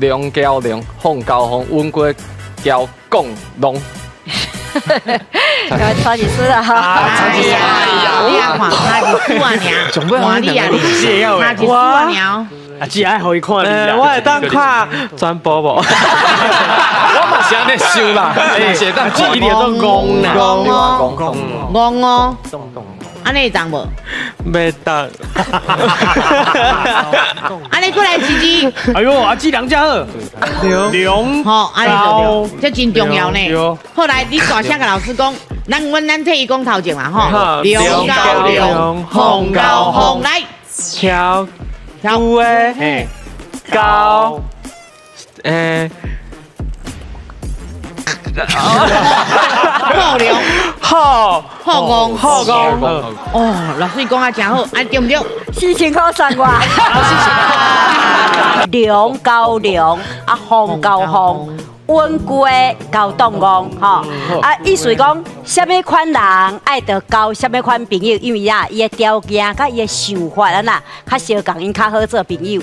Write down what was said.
龙交龙，凤交凤，温过交共龙。超级师了哈！你啊看，他是输啊娘，换你啊你，他是输啊娘。啊，只爱互伊看你啦。我会当看转播无？我嘛是安尼想啦，写当记忆点都戆啦，戆哦，安尼会当无？袂当。安尼过来试试。哎呦，阿姊人家好，龙吼，安尼就对，这真重要呢。后来你大声甲老师讲，咱替伊讲头前嘛吼，龙交龙，凤交凤，来跳舞的交好龙，好好公，哦，老师讲啊真好，安对不对4000块算我。龙交龙，啊凤交凤，温过交动工，吼啊，意思讲，什么款人爱得交什么款朋友，因为啊，伊的条件甲伊的想法啊呐，较相共，因较好做朋友。